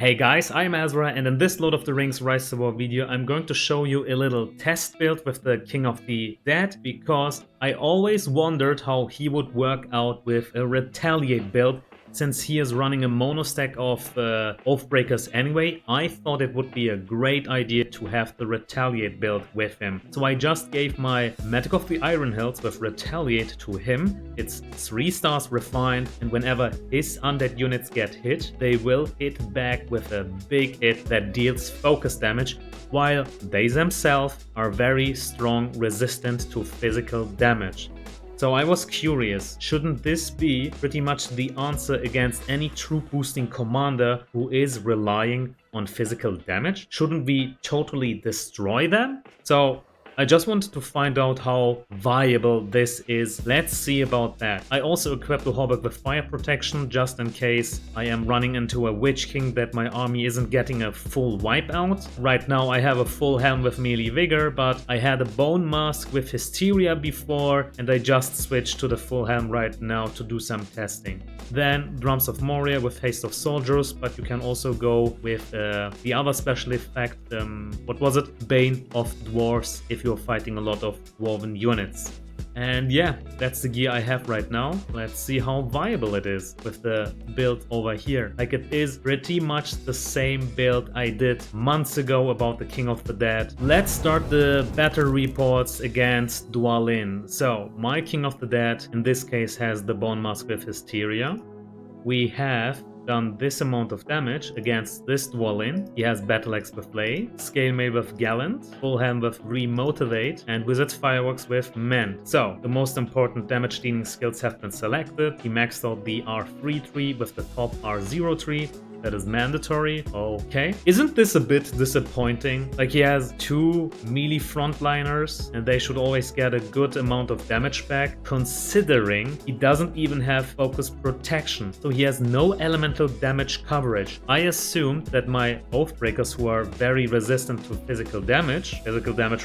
Hey guys, I'm Azra, and in this Lord of the Rings Rise to War video I'm going to show you a little test build with the King of the Dead, because I always wondered how he would work out with a Retaliate build. Since he is running a mono stack of Oathbreakers anyway, I thought it would be a great idea to have the Retaliate build with him. So I just gave my Magic of the Iron Hills with Retaliate to him. It's 3 stars refined, and whenever his undead units get hit, they will hit back with a big hit that deals focus damage, while they themselves are very strong resistant to physical damage. So I was curious, shouldn't this be pretty much the answer against any troop boosting commander who is relying on physical damage? Shouldn't we totally destroy them? So I just wanted to find out how viable this is. Let's see about that. I also equipped the Hauberk with fire protection just in case I am running into a Witch King that my army isn't getting a full wipe out. Right now I have a full helm with melee vigor, but I had a bone mask with hysteria before, and I just switched to the full helm right now to do some testing. Then Drums of Moria with Haste of Soldiers, but you can also go with the other special effect, what was it? Bane of Dwarves, if you're fighting a lot of dwarven units. And yeah, that's the gear I have right now. Let's see how viable it is with the build over here. Like, it is pretty much the same build I did months ago about the King of the Dead. Let's start the battle reports against Dwalin. So my King of the Dead in this case has the Bone Mask with Hysteria. We have done this amount of damage against this Dwalin. He has Battle Axe with Lay, Scale Mail with Gallant, Full Helm with Remotivate, and Wizard's Fireworks with Mend. So the most important damage dealing skills have been selected. He maxed out the R3 tree with the top R0 tree. That is mandatory. Okay. Isn't this a bit disappointing? Like, he has 2 melee frontliners and they should always get a good amount of damage back, considering he doesn't even have focus protection. So he has no elemental damage coverage. I assumed that my Oathbreakers, who are very resistant to physical damage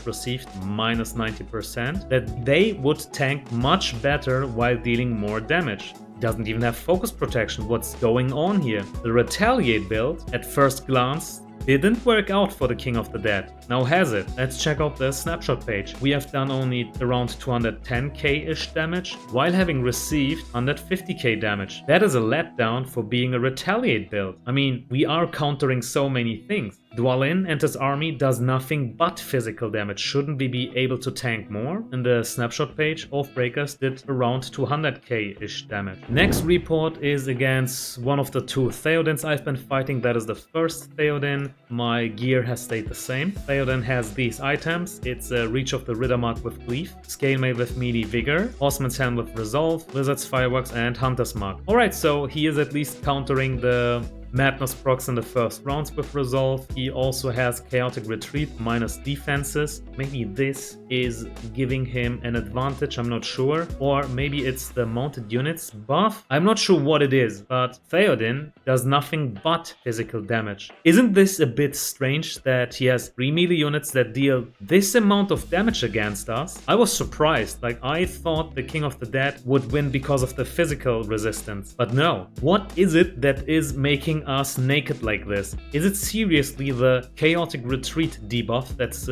received minus 90%, that they would tank much better while dealing more damage. Doesn't even have focus protection. What's going on here? The Retaliate build, at first glance, didn't work out for the King of the Dead. Now has it? Let's check out the snapshot page. We have done only around 210k-ish damage, while having received 150k damage. That is a letdown for being a Retaliate build. I mean, we are countering so many things. Dwalin and his army does nothing but physical damage. Shouldn't we be able to tank more? In the snapshot page, Oathbreakers did around 200k-ish damage. Next report is against one of the 2 Theodens I've been fighting. That is the first Theoden. My gear has stayed the same. Theoden has these items. It's a Reach of the Riddermark with Grief, Scale Mail with Melee Vigor, Horseman's Helm with Resolve, Wizard's Fireworks, and Hunter's Mark. Alright, so he is at least countering the Madness procs in the first rounds with Resolve. He also has Chaotic Retreat minus defenses. Maybe this is giving him an advantage, I'm not sure. Or maybe it's the mounted units buff. I'm not sure what it is, but Theoden does nothing but physical damage. Isn't this a bit strange that he has 3 melee units that deal this amount of damage against us? I was surprised. Like, I thought the King of the Dead would win because of the physical resistance. But no. What is it that is making us naked like this? Is it seriously the Chaotic Retreat debuff that's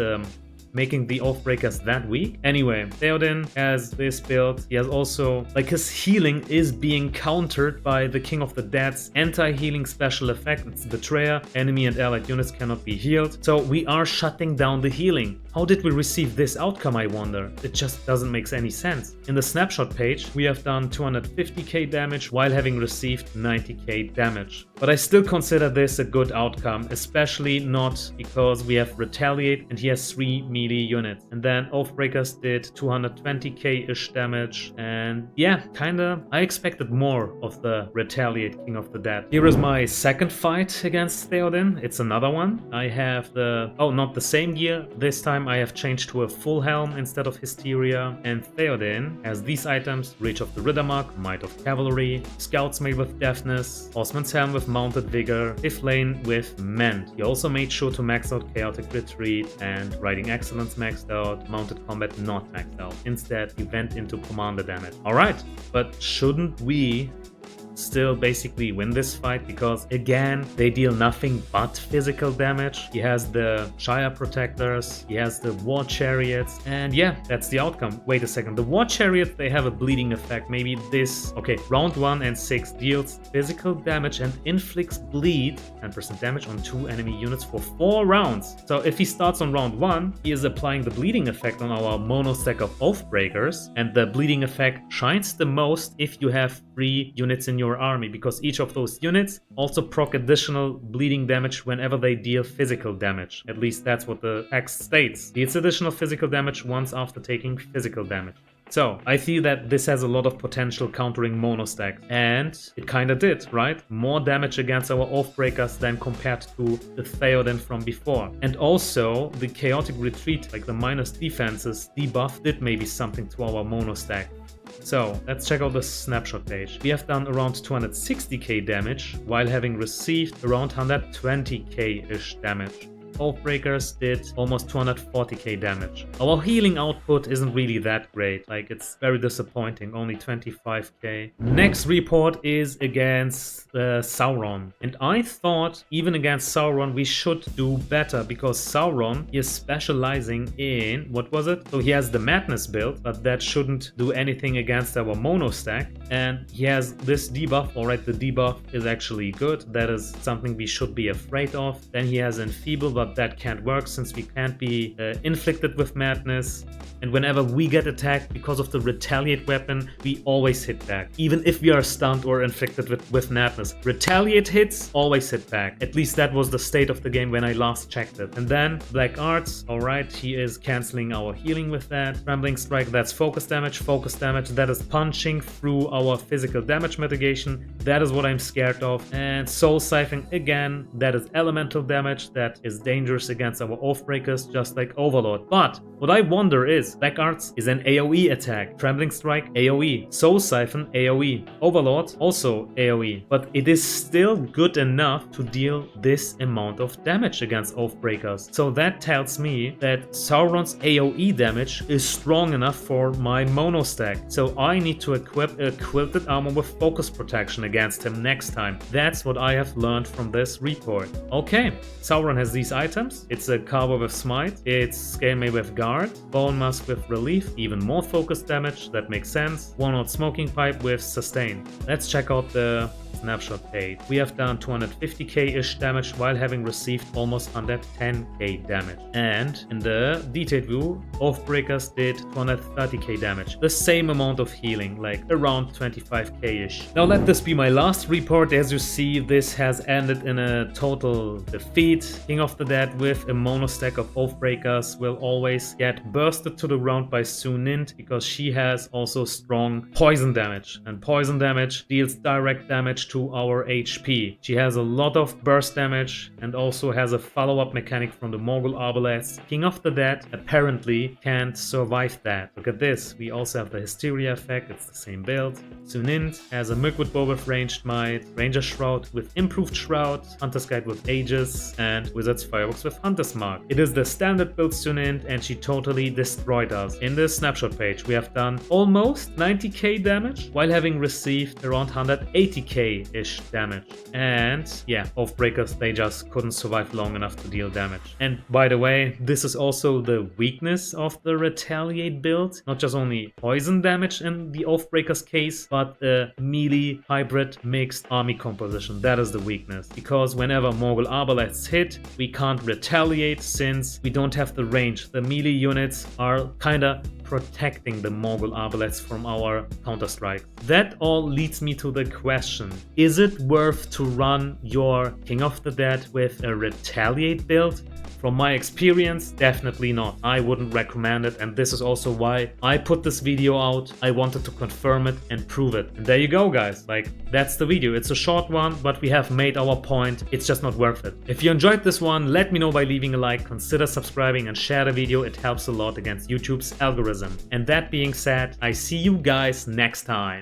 making the Oathbreakers that weak? Anyway, Theoden has this build. He has also, like, his healing is being countered by the King of the Dead's anti-healing special effect. It's Betrayer. Enemy and allied units cannot be healed. So we are shutting down the healing. How did we receive this outcome, I wonder? It just doesn't make any sense. In the snapshot page, we have done 250k damage while having received 90k damage. But I still consider this a good outcome, especially not because we have Retaliate and he has 3 melee units. And then Oathbreakers did 220k-ish damage. And yeah, kinda, I expected more of the Retaliate King of the Dead. Here is my second fight against Theoden. It's another one. I have the, not the same gear. This time I have changed to a full helm instead of Hysteria. And Theoden has these items: Reach of the Riddermark, Might of Cavalry, Scout's Mail with Deafness, Horseman's Helm with Mounted Vigor, Fifth Lane with Mend. He also made sure to max out Chaotic Retreat and Riding Excellence maxed out, Mounted Combat not maxed out. Instead, he went into Commander damage. Alright, but shouldn't we still basically win this fight because, again, they deal nothing but physical damage. He has the Shire Protectors, he has the War Chariots, and yeah, that's the outcome. Wait a second, the War Chariots, they have a bleeding effect. Maybe this... Okay, round 1 and 6 deals physical damage and inflicts bleed, 10% damage on 2 enemy units for 4 rounds. So if he starts on round 1, he is applying the bleeding effect on our mono stack of Oathbreakers, and the bleeding effect shines the most if you have 3 units in your army, because each of those units also proc additional bleeding damage whenever they deal physical damage. At least that's what the text states. Deals additional physical damage once after taking physical damage. So, I see that this has a lot of potential countering mono stacks, and it kinda did, right? More damage against our Oathbreakers than compared to the Theoden from before. And also, the Chaotic Retreat, like the minus defenses debuff, did maybe something to our mono stack. So, let's check out the snapshot page. We have done around 260k damage, while having received around 120k-ish damage. Oathbreakers did almost 240k damage. Our healing output isn't really that great, like it's very disappointing, only 25k. Next report is against Sauron, and I thought even against Sauron we should do better, because Sauron is specializing in, what was it? So he has the Madness build, but that shouldn't do anything against our mono stack, and he has this debuff. Alright, the debuff is actually good, that is something we should be afraid of. Then he has Enfeeble, but that can't work since we can't be inflicted with Madness. And whenever we get attacked because of the Retaliate weapon, we always hit back. Even if we are stunned or inflicted with Madness. Retaliate hits always hit back. At least that was the state of the game when I last checked it. And then Black Arts, alright, he is cancelling our healing with that. Trembling Strike, that's focus damage, that is punching through our physical damage mitigation. That is what I'm scared of. And Soul Siphon, again, that is elemental damage, that is dangerous against our Oathbreakers, just like Overlord. But what I wonder is, Black Arts is an AoE attack, Trembling Strike AoE, Soul Siphon AoE, Overlord also AoE, but it is still good enough to deal this amount of damage against Oathbreakers. So that tells me that Sauron's AoE damage is strong enough for my mono stack. So I need to equip a quilted armor with focus protection against him next time. That's what I have learned from this report. Okay, Sauron has these items. It's a Carver with Smite, it's Scale Mail with Guard, Bone Mask with Relief, even more focus damage, that makes sense. One-Out Smoking Pipe with Sustain. Let's check out the snapshot page. We have done 250k-ish damage while having received almost 110k damage. And in the detailed view, Oathbreakers did 230k damage. The same amount of healing, like around 25k-ish. Now let this be my last report. As you see, this has ended in a total defeat. King of the Dead with a mono stack of Oathbreakers will always get bursted to the ground by Sunind, because she has also strong poison damage. And poison damage deals direct damage to our HP. She has a lot of burst damage and also has a follow-up mechanic from the Morgul Arbalest. King of the Dead apparently can't survive that. Look at this. We also have the Hysteria effect. It's the same build. Sunind has a Mirkwood Bow with Ranged Might, Ranger Shroud with Improved Shroud, Hunter's Guide with Aegis, and Wizard's Fireworks with Hunter's Mark. It is the standard build Sunind, and she totally destroyed us. In the snapshot page, we have done almost 90k damage while having received around 180k-ish damage. And yeah, Oathbreakers, they just couldn't survive long enough to deal damage. And by the way, this is also the weakness of the Retaliate build. Not just only poison damage in the Oathbreakers case, but a melee hybrid mixed army composition. That is the weakness. Because whenever Morgul Arbalests hit, we can't retaliate since we don't have the range. The melee units are kinda protecting the Morgul Arbalests from our counter-strike. That all leads me to the question, is it worth to run your King of the Dead with a Retaliate build? From my experience, definitely not. I wouldn't recommend it, and this is also why I put this video out. I wanted to confirm it and prove it. And there you go, guys. Like, that's the video. It's a short one, but we have made our point. It's just not worth it. If you enjoyed this one, let me know by leaving a like, consider subscribing and share the video. It helps a lot against YouTube's algorithm. And that being said, I see you guys next time.